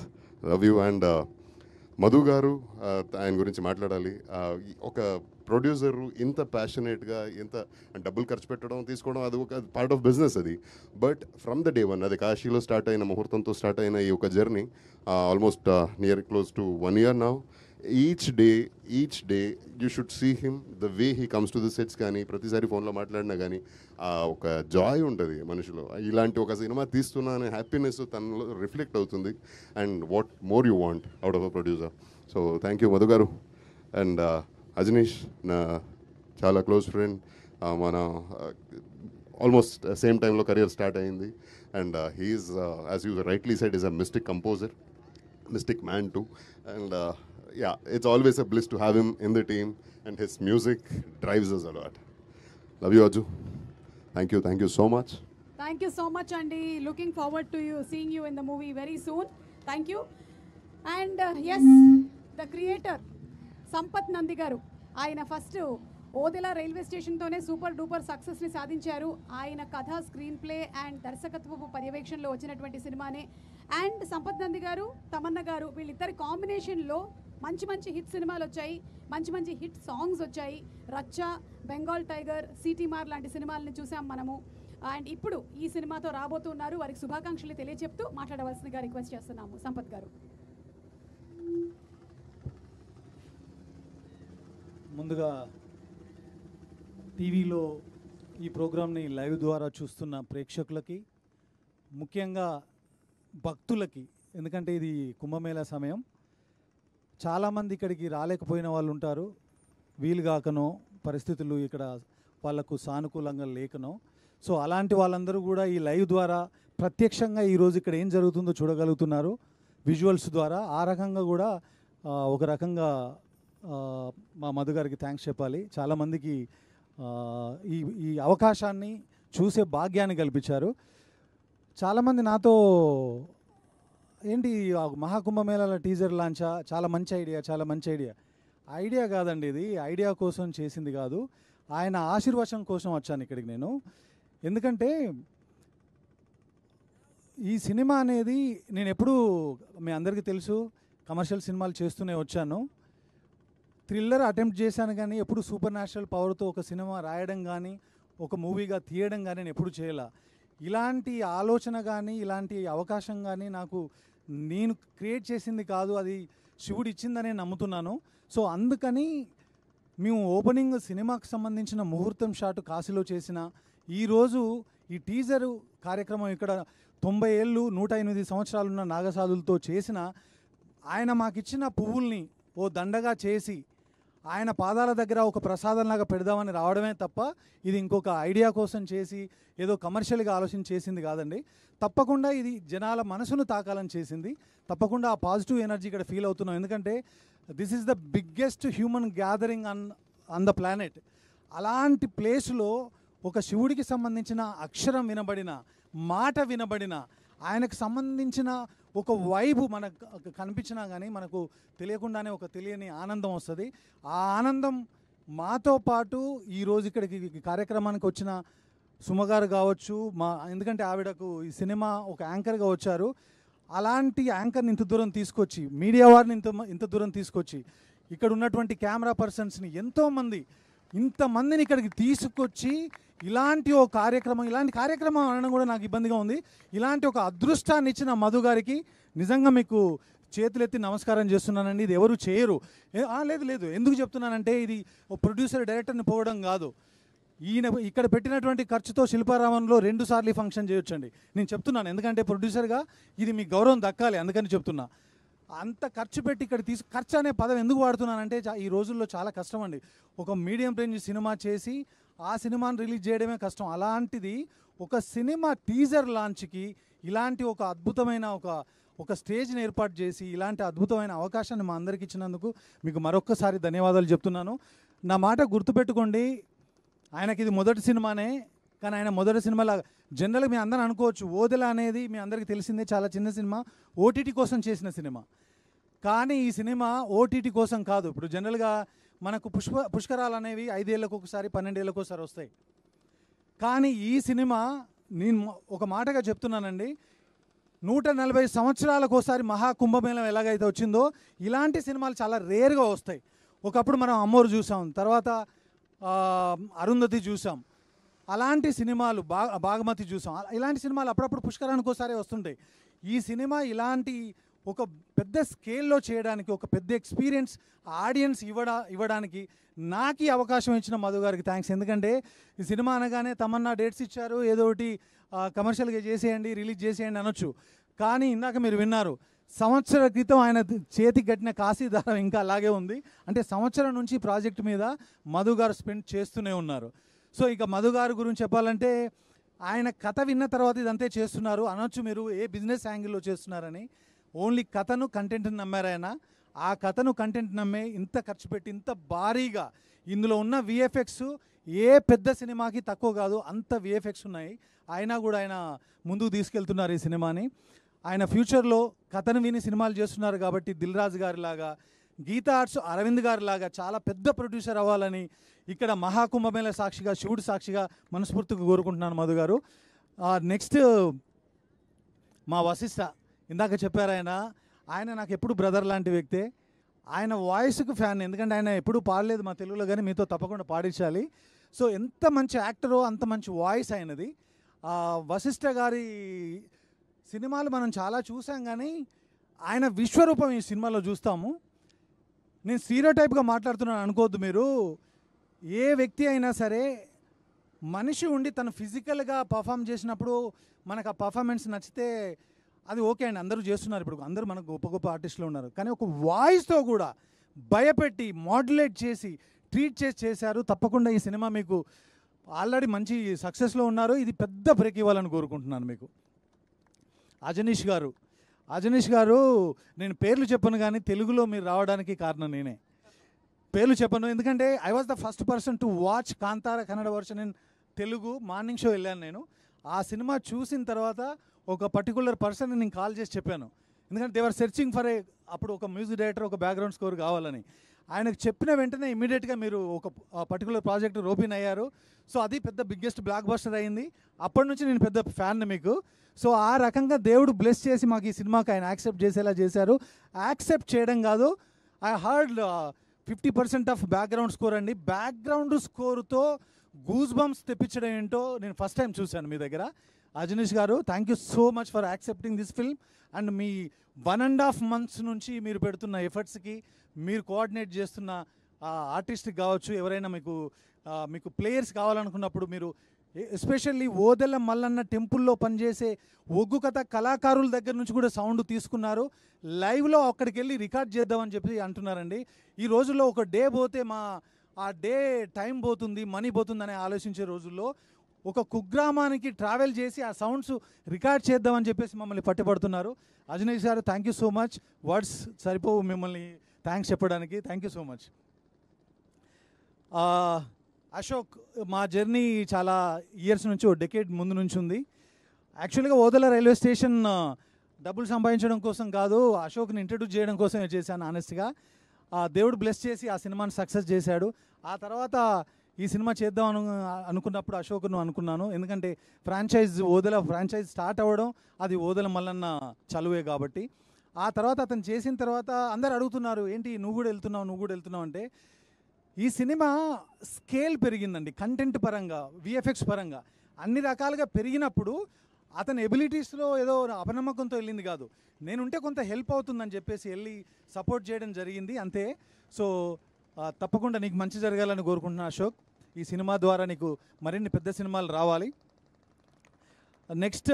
Love you. And Madhu గారు ఆయన గురించి మాట్లాడాలి. ఒక producer ఇంత ప్యాషనేట్గా ఇంత డబ్బులు ఖర్చు పెట్టడం తీసుకోవడం అది ఒక పార్ట్ ఆఫ్ బిజినెస్ అది. But from the day one అది కాశీలో స్టార్ట్ అయిన ముహూర్తంతో స్టార్ట్ అయిన ఈ ఒక journey almost near close to 1 year now. Each day you should see him the way he comes to the sets. కానీ ప్రతిసారి ఫోన్లో మాట్లాడినా కానీ ఒక జాయ్ ఉంటుంది మనిషిలో. ఇలాంటి ఒక సినిమా తీస్తున్నా అనే హ్యాపీనెస్ తనలో రిఫ్లెక్ట్ అవుతుంది. And what more you want out of a producer. So thank you Madhu గారు. అండ్ అజనీష్ నా చాలా క్లోజ్ ఫ్రెండ్, మన ఆల్మోస్ట్ సేమ్ టైంలో కెరియర్ స్టార్ట్ అయింది. And he's as you rightly said is a mystic composer, mystic man too. And yeah, it's always a bliss to have him in the team, and his music drives us a lot. Love you, Aju. Thank you so much. Thank you so much అండి. Looking forward to seeing you in the movie very soon. Thank you. And yes, the creator Sampath Nandi garu, ఆయన first Odela railway స్టేషన్తోనే super duper సక్సెస్ని సాధించారు. ఆయన కథ, screen play and దర్శకత్వపు పర్యవేక్షణలో వచ్చినటువంటి సినిమానే. అండ్ సంపత్ నంది గారు, తమన్నా గారు, వీళ్ళిద్దరి కాంబినేషన్లో మంచి మంచి హిట్ సినిమాలు వచ్చాయి, మంచి మంచి హిట్ సాంగ్స్ వచ్చాయి. రచ్చ, బెంగాల్ టైగర్, సిటీ మార్ లాంటి సినిమాలని చూసాం మనము. అండ్ ఇప్పుడు ఈ సినిమాతో రాబోతున్నారు. వారికి శుభాకాంక్షలు తెలియజెప్తూ మాట్లాడవలసిందిగా రిక్వెస్ట్ చేస్తున్నాము. సంపత్ గారు. ముందుగా టీవీలో ఈ ప్రోగ్రామ్ని లైవ్ ద్వారా చూస్తున్న ప్రేక్షకులకి, ముఖ్యంగా భక్తులకి, ఎందుకంటే ఇది కుంభమేళా సమయం, చాలామంది ఇక్కడికి రాలేకపోయిన వాళ్ళు ఉంటారు, వీలుగాకనో పరిస్థితులు ఇక్కడ వాళ్లకు సానుకూలంగా లేకనో. సో అలాంటి వాళ్ళందరూ కూడా ఈ లైవ్ ద్వారా ప్రత్యక్షంగా ఈరోజు ఇక్కడ ఏం జరుగుతుందో చూడగలుగుతున్నారు విజువల్స్ ద్వారా. ఆ రకంగా కూడా ఒక రకంగా మా మధు గారికి థ్యాంక్స్ చెప్పాలి. చాలామందికి ఈ అవకాశాన్ని చూసే భాగ్యాన్ని కల్పించారు. చాలామంది నాతో ఏంటి మహాకుంభమేళాల టీజర్ లాంచా, చాలా మంచి ఐడియా. ఐడియా కాదండి, ఇది ఐడియా కోసం చేసింది కాదు, ఆయన ఆశీర్వచనం కోసం వచ్చాను ఇక్కడికి నేను. ఎందుకంటే ఈ సినిమా అనేది నేను ఎప్పుడూ, మీ అందరికీ తెలుసు, కమర్షియల్ సినిమాలు చేస్తూనే వచ్చాను. థ్రిల్లర్ అటెంప్ట్ చేశాను కానీ ఎప్పుడు సూపర్ న్యాచురల్ పవర్తో ఒక సినిమా రాయడం కానీ ఒక మూవీగా తీయడం కానీ నేను ఎప్పుడు చేయాల. ఇలాంటి ఆలోచన కానీ ఇలాంటి అవకాశం కానీ నేను క్రియేట్ చేసింది కాదు, అది శివుడు ఇచ్చిందనే నమ్ముతున్నాను. సో అందుకని మేము ఓపెనింగ్ సినిమాకు సంబంధించిన ముహూర్తం షాట్ కాశీలో చేసిన, ఈరోజు ఈ టీజరు కార్యక్రమం ఇక్కడ 90 ఏళ్ళు 108 సంవత్సరాలున్న నాగసాధులతో చేసిన, ఆయన మాకిచ్చిన పువ్వుల్ని ఓ దండగా చేసి ఆయన పాదాల దగ్గర ఒక ప్రసాదంలాగా పెడదామని రావడమే తప్ప ఇది ఇంకొక ఐడియా కోసం చేసి ఏదో కమర్షియల్గా ఆలోచన చేసింది కాదండి. తప్పకుండా ఇది జనాల మనసును తాకాలని చేసింది. తప్పకుండా ఆ పాజిటివ్ ఎనర్జీ ఇక్కడ ఫీల్ అవుతున్నాం. ఎందుకంటే this is the biggest human gathering on the planet. అలాంటి ప్లేస్లో ఒక శివుడికి సంబంధించిన అక్షరం వినబడిన, మాట వినబడిన, ఆయనకు సంబంధించిన ఒక వైబు మనకు కనిపించినా కానీ మనకు తెలియకుండానే ఒక తెలియని ఆనందం వస్తుంది. ఆ ఆనందం మాతో పాటు ఈరోజు ఇక్కడికి కార్యక్రమానికి వచ్చిన సుమగారు కావచ్చు, ఎందుకంటే ఆవిడకు ఈ సినిమా ఒక యాంకర్గా వచ్చారు. అలాంటి యాంకర్ని ఇంత దూరం తీసుకొచ్చి, మీడియా వారిని ఇంత దూరం తీసుకొచ్చి, ఇక్కడ ఉన్నటువంటి కెమెరా పర్సన్స్ని ఇంతమందిని ఇక్కడికి తీసుకొచ్చి ఇలాంటి కార్యక్రమం అనడం కూడా నాకు ఇబ్బందిగా ఉంది. ఇలాంటి ఒక అదృష్టాన్ని ఇచ్చిన మధు గారికి నిజంగా మీకు చేతులెత్తి నమస్కారం చేస్తున్నానండి. ఇది ఎవరు చేయరు. లేదు ఎందుకు చెప్తున్నానంటే ఇది ప్రొడ్యూసర్ డైరెక్టర్ని పోవడం కాదు. ఈయన ఇక్కడ పెట్టినటువంటి ఖర్చుతో శిల్పారామంలో 2 సార్లు ఫంక్షన్ చేయొచ్చండి. నేను చెప్తున్నాను ఎందుకంటే ప్రొడ్యూసర్గా ఇది మీకు గౌరవం దక్కాలి, అందుకని చెప్తున్నా. అంత ఖర్చు పెట్టి ఇక్కడ ఖర్చు అనే పదం ఎందుకు వాడుతున్నానంటే ఈ రోజుల్లో చాలా కష్టం అండి. ఒక మీడియం రేంజ్ సినిమా చేసి ఆ సినిమాని రిలీజ్ చేయడమే కష్టం. అలాంటిది ఒక సినిమా టీజర్ లాంచ్కి ఇలాంటి ఒక అద్భుతమైన ఒక స్టేజ్ని ఏర్పాటు చేసి ఇలాంటి అద్భుతమైన అవకాశాన్ని మా అందరికి ఇచ్చినందుకు మీకు మరొక్కసారి ధన్యవాదాలు చెప్తున్నాను. నా మాట గుర్తుపెట్టుకోండి, ఆయనకి ఇది మొదటి సినిమానే, కానీ ఆయన మొదటి సినిమాలా జనరల్గా మీ అందరూ అనుకోవచ్చు, ఓదెల అనేది మీ అందరికీ తెలిసిందే, చాలా చిన్న సినిమా, ఓటీటీ కోసం చేసిన సినిమా. కానీ ఈ సినిమా ఓటీటీ కోసం కాదు. ఇప్పుడు జనరల్గా మనకు పుష్కరాలు అనేవి 5 ఏళ్ళకు ఒకసారి 12 ఏళ్ళకు ఒకసారి వస్తాయి. కానీ ఈ సినిమా నేను ఒక మాటగా చెప్తున్నానండి, 140 సంవత్సరాలకు ఒకసారి మహాకుంభమేళం ఎలాగైతే వచ్చిందో ఇలాంటి సినిమాలు చాలా రేర్గా వస్తాయి. ఒకప్పుడు మనం అమ్మోరు చూసాం, తర్వాత అరుంధతి చూసాం, అలాంటి సినిమాలు బాగమతి చూసాం. ఇలాంటి సినిమాలు అప్పుడప్పుడు పుష్కరానికి ఒకసారి వస్తుంటాయి. ఈ సినిమా ఇలాంటి ఒక పెద్ద స్కేల్లో చేయడానికి, ఒక పెద్ద ఎక్స్పీరియన్స్ ఆడియన్స్ ఇవ్వడానికి నాకు ఈ అవకాశం ఇచ్చిన మధు గారికి థ్యాంక్స్. ఎందుకంటే ఈ సినిమా అనగానే తమన్నా డేట్స్ ఇచ్చారు, ఏదో ఒకటి కమర్షియల్గా చేసేయండి, రిలీజ్ చేసేయండి అనొచ్చు. కానీ ఇందాక మీరు విన్నారు, సంవత్సర క్రితం ఆయన చేతికి కట్టిన కాశీదారం ఇంకా అలాగే ఉంది. అంటే సంవత్సరం నుంచి ప్రాజెక్ట్ మీద మధు గారు స్పెండ్ చేస్తూనే ఉన్నారు. సో ఇక మధు గారి గురించి చెప్పాలంటే ఆయన కథ విన్న తర్వాత ఇదంతే చేస్తున్నారు అనొచ్చు. మీరు ఏ బిజినెస్ యాంగిల్లో చేస్తున్నారని, ఓన్లీ కథను కంటెంట్ని నమ్మారు ఆయన. ఆ కథను కంటెంట్ నమ్మే ఇంత ఖర్చు పెట్టి ఇంత భారీగా ఇందులో ఉన్న విఎఫ్ఎక్స్ ఏ పెద్ద సినిమాకి తక్కువ కాదు, అంత విఎఫ్ఎక్స్ ఉన్నాయి. అయినా కూడా ఆయన ముందుకు తీసుకెళ్తున్నారు ఈ సినిమాని. ఆయన ఫ్యూచర్లో కథను విని సినిమాలు చేస్తున్నారు కాబట్టి దిల్ రాజు గారిలాగా, గీతా ఆర్ట్స్ అరవింద్ గారిలాగా చాలా పెద్ద ప్రొడ్యూసర్ అవ్వాలని ఇక్కడ మహాకుంభమేళ సాక్షిగా, శివుడు సాక్షిగా మనస్ఫూర్తిగా కోరుకుంటున్నాను మధు గారు. నెక్స్ట్ మా వశిష్ఠ, ఇందాక చెప్పారు ఆయన నాకు ఎప్పుడు బ్రదర్ లాంటి వ్యక్తే. ఆయన వాయిస్కి ఫ్యాన్, ఎందుకంటే ఆయన ఎప్పుడు పాడలేదు మా తెలుగులో, కానీ మీతో తప్పకుండా పాడించాలి. సో ఎంత మంచి యాక్టరో అంత మంచి వాయిస్ ఆయనది. వశిష్ఠ గారి సినిమాలు మనం చాలా చూసాం, కానీ ఆయన విశ్వరూపం ఈ సినిమాలో చూస్తాము. నేను స్టీరియోటైప్గా మాట్లాడుతున్నాను అనుకోవద్దు మీరు. ఏ వ్యక్తి అయినా సరే మనిషి ఉండి తను ఫిజికల్గా పర్ఫామ్ చేసినప్పుడు మనకు ఆ పర్ఫార్మెన్స్ నచ్చితే అది ఓకే అండి, అందరూ చేస్తున్నారు, ఇప్పుడు అందరూ మనకు గొప్ప గొప్ప ఆర్టిస్టులు ఉన్నారు. కానీ ఒక వాయిస్తో కూడా భయపెట్టి మాడ్యులేట్ చేసి ట్రీట్ చేశారు. తప్పకుండా ఈ సినిమా మీకు ఆల్రెడీ మంచి సక్సెస్లో ఉన్నారు, ఇది పెద్ద బ్రేక్ ఇవ్వాలని కోరుకుంటున్నాను మీకు. అజనీష్ గారు నేను పేర్లు చెప్పను, కానీ తెలుగులో మీరు రావడానికి కారణం నేనే. పేర్లు చెప్పను ఎందుకంటే I was the first person to watch Kantara Kannada version in Telugu. Morning show వెళ్ళాను నేను. ఆ సినిమా చూసిన తర్వాత ఒక పర్టికులర్ పర్సన్ నేను కాల్ చేసి చెప్పాను, ఎందుకంటే దేవర్ సెర్చింగ్ ఫర్ అప్పుడు ఒక మ్యూజిక్ డైరెక్టర్, ఒక బ్యాక్గ్రౌండ్ స్కోర్ కావాలని. ఆయనకు చెప్పిన వెంటనే ఇమీడియట్గా మీరు ఒక పర్టికులర్ ప్రాజెక్ట్ రోపిన్ అయ్యారు. సో అది పెద్ద బిగ్గెస్ట్ బ్లాక్ బస్టర్ అయింది. అప్పటి నుంచి నేను పెద్ద ఫ్యాన్ మీకు. సో ఆ రకంగా దేవుడు బ్లెస్ చేసి మాకు ఈ సినిమాకి ఆయన యాక్సెప్ట్ చేసేలా చేశారు. యాక్సెప్ట్ చేయడం కాదు, I heard 50% of background score అండి. బ్యాక్గ్రౌండ్ స్కోర్తో గూస్ బంప్స్ తెప్పించడం ఏంటో నేను ఫస్ట్ టైం చూశాను మీ దగ్గర. Ajaneesh garu, thank you so much for accepting this film. And me 1.5 months నుంచి మీరు పెడుతున్న ఎఫర్ట్స్కి, మీరు కోఆర్డినేట్ చేస్తున్న ఆర్టిస్ట్కి కావచ్చు, ఎవరైనా మీకు ప్లేయర్స్ కావాలనుకున్నప్పుడు మీరు ఎస్పెషల్లీ ఓదెల మల్లన్న టెంపుల్లో పనిచేసే ఒగ్గు కథ కళాకారుల దగ్గర నుంచి కూడా సౌండ్ తీసుకున్నారు. లైవ్లో అక్కడికి వెళ్ళి రికార్డ్ చేద్దామని చెప్పి అంటున్నారండి. ఈ రోజుల్లో ఒక డే పోతే ఆ డే టైం పోతుంది, మనీ పోతుందని ఆలోచించే రోజుల్లో ఒక కుగ్రామానికి ట్రావెల్ చేసి ఆ సౌండ్స్ రికార్డ్ చేద్దామని చెప్పేసి మమ్మల్ని పట్టుబడుతున్నారు. Ajaneesh garu, thank you so much. Words సరిపోవు మిమ్మల్ని థ్యాంక్స్ చెప్పడానికి. Thank you so much. Ashok, మా జర్నీ చాలా ఇయర్స్ నుంచి, ఓ డెకేడ్ ముందు నుంచి ఉంది. యాక్చువల్గా ఓదెల రైల్వే స్టేషన్ డబ్బులు సంపాదించడం కోసం కాదు, అశోక్ని ఇంట్రడ్యూస్ చేయడం కోసమే చేశాను ఆనెస్ట్గా. దేవుడు బ్లెస్ చేసి ఆ సినిమాని సక్సెస్ చేశాడు. ఆ తర్వాత ఈ సినిమా చేద్దాం అనుకున్నప్పుడు అశోక్ను అనుకున్నాను, ఎందుకంటే ఓదెల ఫ్రాంచైజ్ స్టార్ట్ అవ్వడం అది ఓదెల మల్లన్న చలువే కాబట్టి. ఆ తర్వాత అతను చేసిన తర్వాత అందరు అడుగుతున్నారు, ఏంటి నువ్వు కూడా వెళ్తున్నావు అంటే, ఈ సినిమా స్కేల్ పెరిగిందండి. కంటెంట్ పరంగా, విఎఫ్ఎక్స్ పరంగా అన్ని రకాలుగా పెరిగినప్పుడు అతని ఎబిలిటీస్లో ఏదో అపనమ్మకంతో వెళ్ళింది కాదు, నేనుంటే కొంత హెల్ప్ అవుతుందని చెప్పేసి వెళ్ళి సపోర్ట్ చేయడం జరిగింది, అంతే. సో తప్పకుండా నీకు మంచి జరగాలని కోరుకుంటున్నా అశోక్. ఈ సినిమా ద్వారా నీకు మరిన్ని పెద్ద సినిమాలు రావాలి. నెక్స్ట్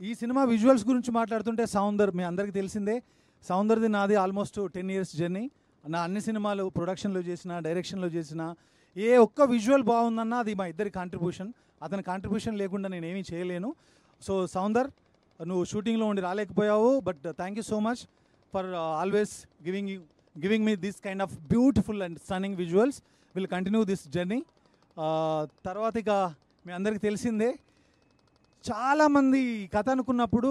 ఈ సినిమా విజువల్స్ గురించి మాట్లాడుతుంటే సౌందర్ మీ అందరికీ తెలిసిందే. సౌందర్ది నాది ఆల్మోస్ట్ 10 years జర్నీ. నా అన్ని సినిమాలు ప్రొడక్షన్లో చేసిన, డైరెక్షన్లో చేసిన, ఏ ఒక్క విజువల్ బాగుందన్నా అది మా ఇద్దరి కాంట్రిబ్యూషన్. అతని కాంట్రిబ్యూషన్ లేకుండా నేను ఏమీ చేయలేను. సో సౌందర్, నువ్వు షూటింగ్లో ఉండి రాలేకపోయావు, but thank you so much for always giving me this kind of beautiful and stunning visuals. Will continue this journey. తర్వాత ఇక మీ అందరికీ తెలిసిందే, చాలామంది కథ అనుకున్నప్పుడు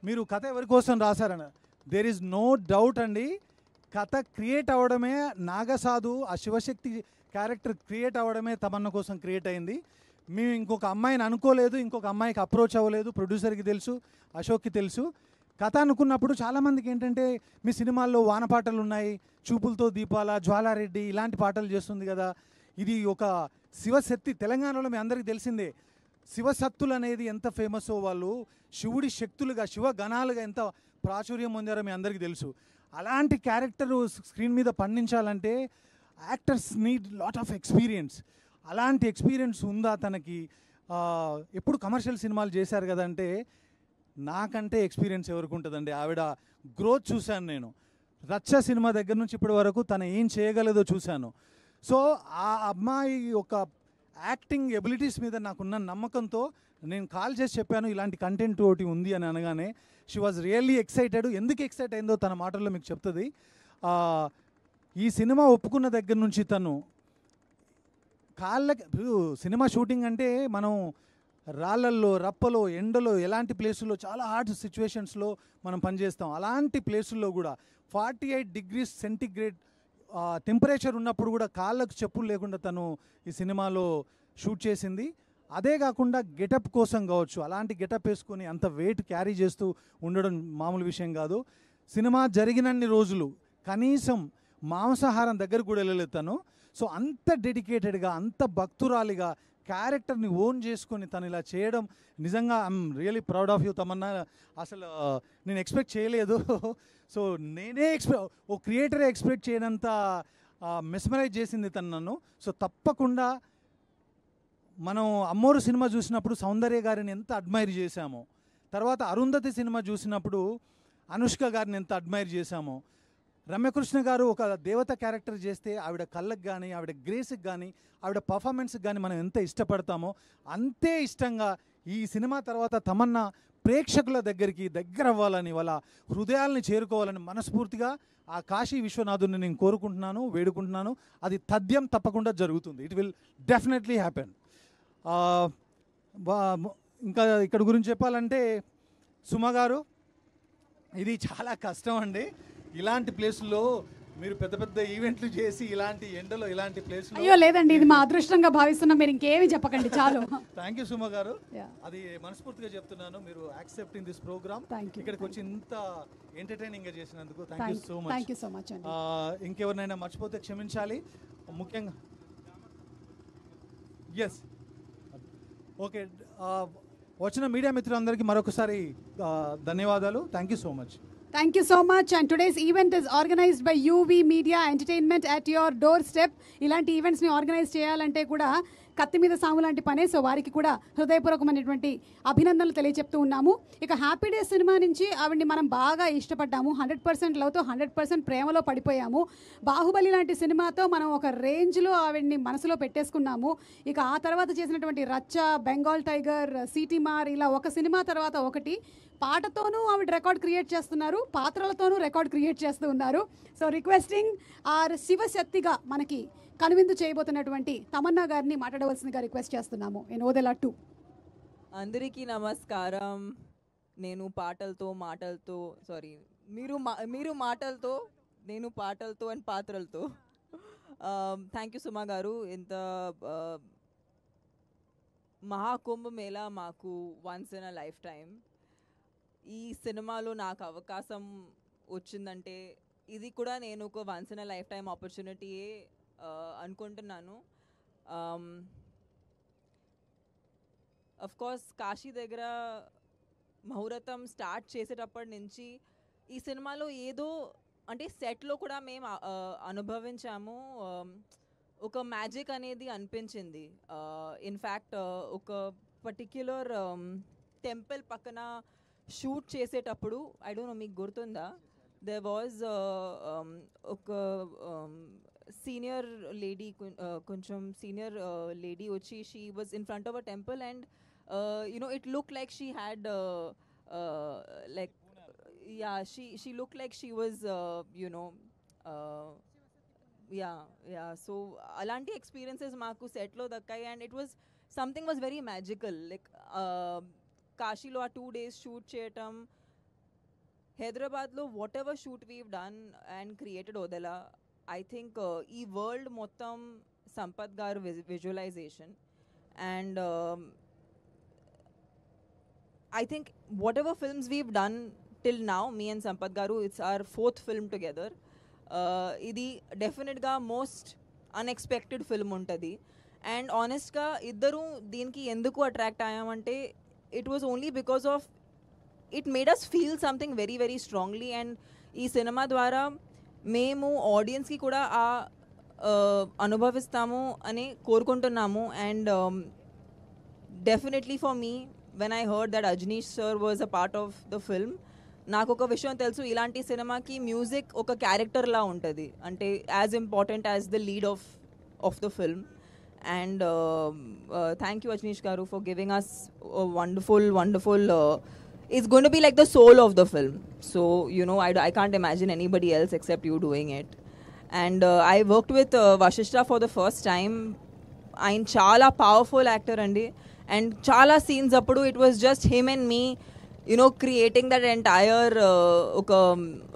మీరు కథ ఎవరి కోసం రాశారని, దేర్ ఈజ్ నో డౌట్ అండి. కథ క్రియేట్ అవ్వడమే నాగసాధు, ఆ శివశక్తి క్యారెక్టర్ క్రియేట్ అవ్వడమే తమన్నా కోసం క్రియేట్ అయింది. మేము ఇంకొక అమ్మాయిని అనుకోలేదు, ఇంకొక అమ్మాయికి అప్రోచ్ అవ్వలేదు. ప్రొడ్యూసర్కి తెలుసు, అశోక్కి తెలుసు. కథ అనుకున్నప్పుడు చాలామందికి ఏంటంటే మీ సినిమాల్లో వానపాటలు ఉన్నాయి, చూపులతో దీపాల, జ్వాలారెడ్డి ఇలాంటి పాటలు చేస్తుంది కదా, ఇది ఒక శివశక్తి. తెలంగాణలో మీ అందరికీ తెలిసిందే శివశక్తులు అనేది ఎంత ఫేమసో, వాళ్ళు శివుడి శక్తులుగా శివగణాలుగా ఎంత ప్రాచుర్యం పొందారో మీ అందరికీ తెలుసు. అలాంటి క్యారెక్టర్ స్క్రీన్ మీద పండించాలంటే actors need lot of experience. అలాంటి ఎక్స్పీరియన్స్ ఉందా తనకి? ఎప్పుడు కమర్షియల్ సినిమాలు చేశారు కదంటే, నాకంటే ఎక్స్పీరియన్స్ ఎవరికి ఉంటుందండి. ఆవిడ గ్రోత్ చూశాను నేను. రచ్చ సినిమా దగ్గర నుంచి ఇప్పటి వరకు తను ఏం చేయగలదో చూశాను. సో ఆ అమ్మాయి ఒక యాక్టింగ్ ఎబిలిటీస్ మీద నాకున్న నమ్మకంతో నేను కాల్ చేసి చెప్పాను ఇలాంటి కంటెంట్ ఒకటి ఉంది అని అనగానే షీ వాజ్ రియల్లీ ఎక్సైటెడ్. ఎందుకు ఎక్సైట్ అయిందో తన మాటల్లో మీకు చెప్తుంది. ఈ సినిమా ఒప్పుకున్న దగ్గర నుంచి తను కాళ్ళకి, సినిమా షూటింగ్ అంటే మనం రాళ్ళల్లో, రప్పలో, ఎండలో, ఎలాంటి ప్లేసుల్లో చాలా హార్డ్ సిచ్యువేషన్స్లో మనం పనిచేస్తాం. అలాంటి ప్లేసుల్లో కూడా 48 degrees సెంటిగ్రేడ్ టెంపరేచర్ ఉన్నప్పుడు కూడా కాళ్ళకు చెప్పులు లేకుండా తను ఈ సినిమాలో షూట్ చేసింది. అదే కాకుండా గెటప్ కోసం కావచ్చు, అలాంటి గెటప్ వేసుకొని అంత వెయిట్ క్యారీ చేస్తూ ఉండడం మామూలు విషయం కాదు. సినిమా జరిగినన్ని రోజులు కనీసం మాంసాహారం దగ్గర కూడా వెళ్ళలేదు తను. సో అంత డెడికేటెడ్గా, అంత భక్తురాలిగా క్యారెక్టర్ని ఓన్ చేసుకొని తను ఇలా చేయడం నిజంగా I'm really proud of you Tamannaah. అసలు నేను ఎక్స్పెక్ట్ చేయలేదు. సో నేనే ఓ క్రియేటరే ఎక్స్పెక్ట్ చేయనంత మెస్మరైజ్ చేసింది తను నన్ను. సో తప్పకుండా మనం అమ్మోరు సినిమా చూసినప్పుడు సౌందర్య గారిని ఎంత అడ్మైర్ చేశామో, తర్వాత అరుంధతి సినిమా చూసినప్పుడు అనుష్క గారిని ఎంత అడ్మైర్ చేశామో, రమ్యకృష్ణ గారు ఒక దేవత క్యారెక్టర్ చేస్తే ఆవిడ కళ్ళకు కానీ, ఆవిడ గ్రేస్కి కానీ, ఆవిడ పర్ఫార్మెన్స్కి కానీ మనం ఎంత ఇష్టపడతామో అంతే ఇష్టంగా ఈ సినిమా తర్వాత తమన్నా ప్రేక్షకుల దగ్గర అవ్వాలని, వాళ్ళ హృదయాల్ని చేరుకోవాలని మనస్ఫూర్తిగా ఆ కాశీ విశ్వనాథుని నేను కోరుకుంటున్నాను, వేడుకుంటున్నాను. అది తథ్యం తప్పకుండా జరుగుతుంది. It will definitely happen. ఇంకా ఇక్కడ గురించి చెప్పాలంటే సుమ గారు, ఇది చాలా కష్టం అండి. ఇలాంటి ప్లేసుల్లో మీరు పెద్ద పెద్ద ఈవెంట్లు చేసి ఇలాంటి ఎండలో ఇలాంటి ప్లేసులో. అయ్యో లేదండి, ఇది మా అదృష్టంగా భావిస్తున్నాం. మీరు ఇంకేమి చెప్పకండి, చాలు. థ్యాంక్ యూ సుమ గారు, అది మనస్ఫూర్తిగా చెప్తున్నాను. మీరు యాక్సెప్టింగ్ దిస్ ప్రోగ్రామ్, ఇక్కడికి వచ్చి ఇంత ఎంటర్టైనింగ్ గా చేసినందుకు thank you so much. Thank you so much అండి. ఇంకెవరినైనా మర్చిపోతే క్షమించాలి. ముఖ్యంగా ఎస్ ఓకే, వచ్చిన మీడియా మిత్రులందరికీ మరొకసారి ధన్యవాదాలు. Thank you so much. Thank you so much. And today's event is organized by UV Media Entertainment at your doorstep. ఇలాంటి ఈవెంట్స్ని ఆర్గనైజ్ చేయాలంటే కూడా కత్తి మీద సాము లాంటి పనే. సో వారికి కూడా హృదయపూర్వకమైనటువంటి అభినందనలు తెలియజెప్తూ ఉన్నాము. ఇక హ్యాపీ డేస్ సినిమా నుంచి ఆవిడ్ని మనం బాగా ఇష్టపడ్డాము. 100% లవ్తో 100% ప్రేమలో పడిపోయాము. బాహుబలి లాంటి సినిమాతో మనం ఒక రేంజ్లో ఆవిడ్ని మనసులో పెట్టేసుకున్నాము. ఇక ఆ తర్వాత చేసినటువంటి రచ్చ, బెంగాల్ టైగర్, సిటీమార్, ఇలా ఒక సినిమా తర్వాత ఒకటి పాటతోనూ ఆవిడ రికార్డ్ క్రియేట్ చేస్తున్నారు, పాత్రలతోనూ రికార్డ్ క్రియేట్ చేస్తూ ఉన్నారు. సో రిక్వెస్టింగ్ ఆర్ శివశక్తిగా మనకి కనువిందు చేయబోతున్నటువంటి తమన్నా గారిని మాట్లాడవలసిందిగా రిక్వెస్ట్ చేస్తున్నాము. ఇన్ ఓదెలా 2. అందరికీ నమస్కారం. నేను పాటలతో మాటలతో మీరు మాటలతో, నేను పాటలతో అండ్ పాత్రలతో. థ్యాంక్ యూ సుమా గారు. ఇంత మహాకుంభ మేళా మాకు once in a life time. ఈ సినిమాలో నాకు అవకాశం వచ్చిందంటే ఇది కూడా నేను ఒక once in a life time ఆపర్చునిటీయే అనుకుంటున్నాను. అఫ్ కోర్స్ కాశీ దగ్గర ముహూర్తం స్టార్ట్ చేసేటప్పటి నుంచి ఈ సినిమాలో ఏదో అంటే సెట్లో కూడా మేము అనుభవించాము. ఒక మ్యాజిక్ అనేది అనిపించింది. ఇన్ఫ్యాక్ట్ ఒక పర్టిక్యులర్ టెంపుల్ పక్కన షూట్ చేసేటప్పుడు, ఐ డోంట్ నో మీకు గుర్తుందా, దేర్ వాజ్ ఒక సీనియర్ లేడీ, కొంచెం సీనియర్ లేడీ వచ్చి she was in front of a temple and it look like she had like she looked like she was so alanti experiences maaku set lo dakkai and it was something was very magical. Like Kashi lo 2 days shoot cheyatam, Hyderabad lo whatever shoot we've done and created Odela, I think ee world mottam Sampath garu visualization and I think whatever films we've done till now, me and Sampath Garu, it's our 4th film together. Idi definite ga most unexpected film untadi. And honest ga iddaru deenki enduku attract ayamante, it was only because of it made us feel something very very strongly. And ఈ cinema ద్వారా మేము ఆడియన్స్కి కూడా ఆ అనుభవిస్తాము అని కోరుకుంటున్నాము. And definitely for me when I heard that Ajaneesh sir was a part of the film, నాకు ఒక విషయం తెలుసు, ఇలాంటి సినిమాకి మ్యూజిక్ ఒక క్యారెక్టర్లా ఉంటుంది, అంటే as important as the lead of the film. And thank you Ajneesh garu for giving us a wonderful it's going to be like the soul of the film. So you know, I can't imagine anybody else except you doing it. And I worked with Vasishtha for the first time. ఆయన చాలా powerful actor అండి. And చాలా scenes అప్పుడు it was just him and me, you know, creating that entire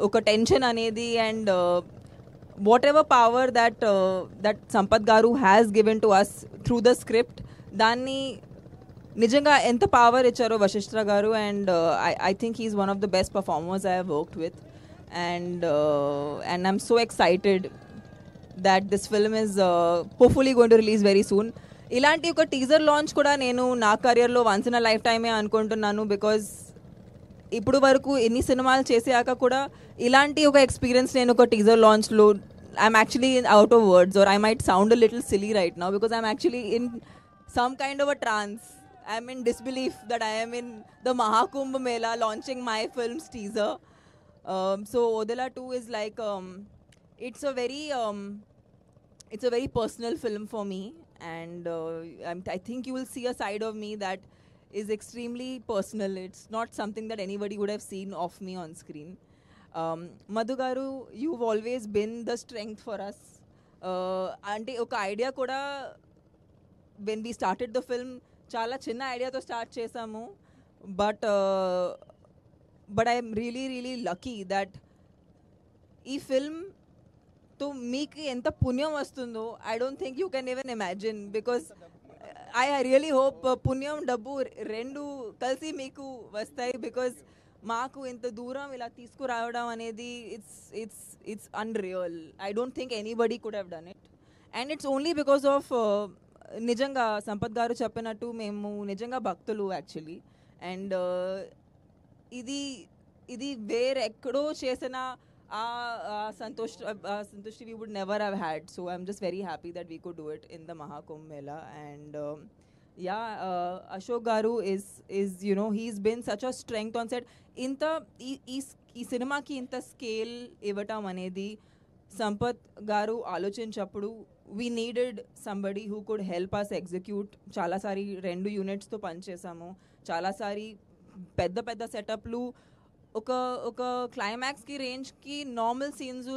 ఒక tension అనేది. And whatever power that Sampath Garu has given to us through the script, దాన్ని నిజంగా ఎంత పవర్ ఇచ్చారో వశిష్ఠ గారు. And I think he's one of the best performers I have worked with. And I'm so excited that this film is hopefully going to release very soon. ఇలాంటి ఒక teaser launch కూడా నేను నా కెరియర్లో వన్స్ ఇన్ అ లైఫ్ టైమే అనుకుంటున్నాను. Because ఇప్పుడు వరకు ఎన్ని సినిమాలు చేసాక కూడా ఇలాంటి ఒక ఎక్స్పీరియన్స్ నేను ఒక టీజర్ లాంచ్లో, I'm actually out of words, or I might sound a little silly right now because I'm actually in some kind of a trance. I'm in disbelief that I am in the Mahakumbh Mela launching my film's teaser. So Odila 2 is like, it's a very personal film for me. And I think you will see a side of me that is extremely personal. It's not something that anybody would have seen of me on screen. Madhu garu, you've always been the strength for us. Ante oka idea kuda, when we started the film, చాలా చిన్న ఐడియాతో start చేసాము. But I'm really lucky that ఈ ఫిల్మ్తో మీకు ఎంత పుణ్యం వస్తుందో I don't think you can even imagine. Because I really hope పుణ్యం డబ్బు రెండు కలిసి మీకు వస్తాయి. బికాజ్ మాకు ఇంత దూరం ఇలా తీసుకురావడం అనేది it's unreal. I don't think anybody could have done it. And it's only because of నిజంగా సంపత్ గారు చెప్పినట్టు మేము నిజంగా భక్తులు యాక్చువల్లీ. అండ్ ఇది వేరెక్కడో చేసిన Santoshi we would never have had. So I'm just very happy that we could do it in the Mahakumbh Mela. And Ashok garu is you know, he's been such a strength on set. Inta ఈ సినిమాకి ఇంత scale ఇవ్వటం అనేది సంపత్ గారు ఆలోచించప్పుడు we needed somebody who could help us execute. చాలాసారి 2 యూనిట్స్తో పనిచేసాము, చాలాసారి పెద్ద సెటప్లు, ఒక క్లైమాక్స్కి రేంజ్కి normal scenes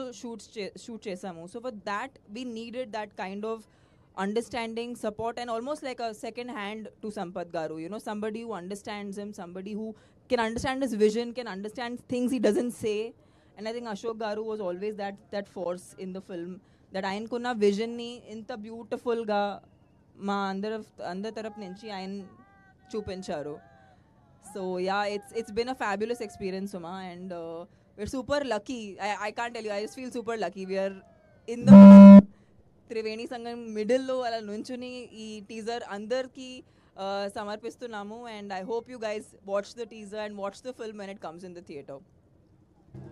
shoot చేసాము. So for that we needed that kind of understanding, support, and almost like a second hand to Sampath గారు. You know, somebody who understands him, somebody who can understand his vision, can understand things he doesn't say. And I think Ashok garu was always that force in the film, that ఆయనకున్న విజన్ని ఇంత బ్యూటిఫుల్గా మా అందరి తరపు నుంచి ఆయన చూపించారు. So yeah, it's been a fabulous experience, Suma, and we're super lucky. I can't tell you, I just feel super lucky. We are in the Triveni Sangam మిడిల్లో అలా నుంచుని ఈ టీజర్ అందరికీ సమర్పిస్తున్నాము. And I hope you guys watch the teaser and watch the film when it comes in the theatre.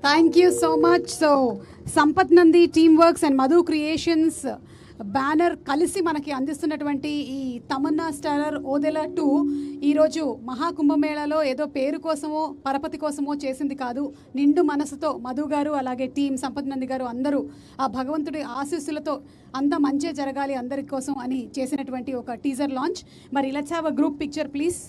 Thank you so much. So Sampath Nandi team works and Madhu creations banner కలిసి మనకి అందిస్తున్నటువంటి ఈ తమన్నా స్టారర్ ఓదెలా 2 ఈరోజు మహాకుంభమేళాలో ఏదో పేరు కోసమో పరపతి కోసమో చేసింది కాదు. నిండు మనసుతో మధు గారు అలాగే టీం సంపత్ నంది గారు అందరూ ఆ భగవంతుడి ఆశీస్సులతో అంతా మంచే జరగాలి అందరి కోసం అని చేసినటువంటి ఒక టీజర్ లాంచ్. మరి let's have a group picture please.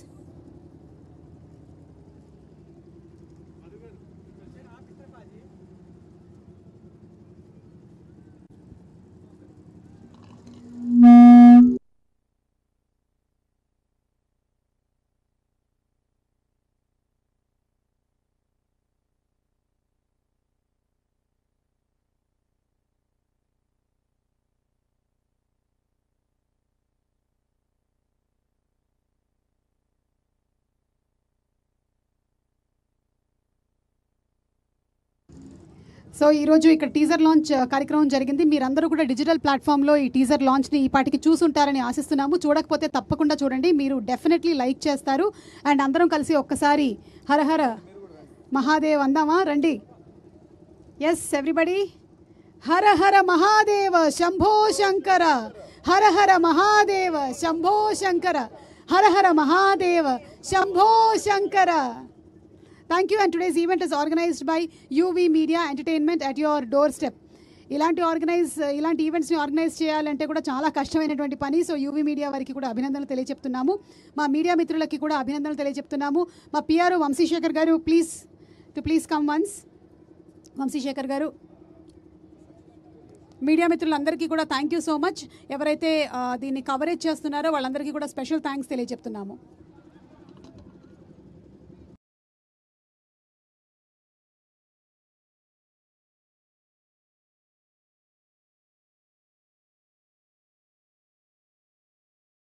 So ఈరోజు ఇక్కడ టీజర్ లాంచ్ కార్యక్రమం జరిగింది. మీరందరూ కూడా డిజిటల్ ప్లాట్ఫామ్లో ఈ టీజర్ లాంచ్ని ఈ పాటికి చూసుంటారని ఆశిస్తున్నాము. చూడకపోతే తప్పకుండా చూడండి, మీరు డెఫినెట్లీ లైక్ చేస్తారు. అండ్ అందరం కలిసి ఒక్కసారి హరహర మహాదేవ్ అందామా? రండి. Yes everybody, Hara Hara Mahadeva Shambho Shankara, Hara Hara Mahadeva Shambho Shankara, Hara Hara Mahadeva Shambho Shankara. Thank you, and today's event is organized by UV Media Entertainment at your doorstep. ఇలాంటి ఈవెంట్స్ని ఆర్గనైజ్ చేయాలంటే కూడా చాలా కష్టమైనటువంటి పని. సో యూవీ మీడియా వారికి కూడా అభినందనలు తెలియజెప్తున్నాము, మా మీడియా మిత్రులకి కూడా అభినందనలు తెలియజెప్తున్నాము. మా పిఆర్ఓ వంశీశేఖర్ గారు ప్లీజ్ కమ్ వన్స్. వంశీశేఖర్ గారు, మీడియా మిత్రులందరికీ కూడా థ్యాంక్ యూ సో మచ్. ఎవరైతే దీన్ని కవరేజ్ చేస్తున్నారో వాళ్ళందరికీ కూడా స్పెషల్ థ్యాంక్స్ తెలియజెప్తున్నాము.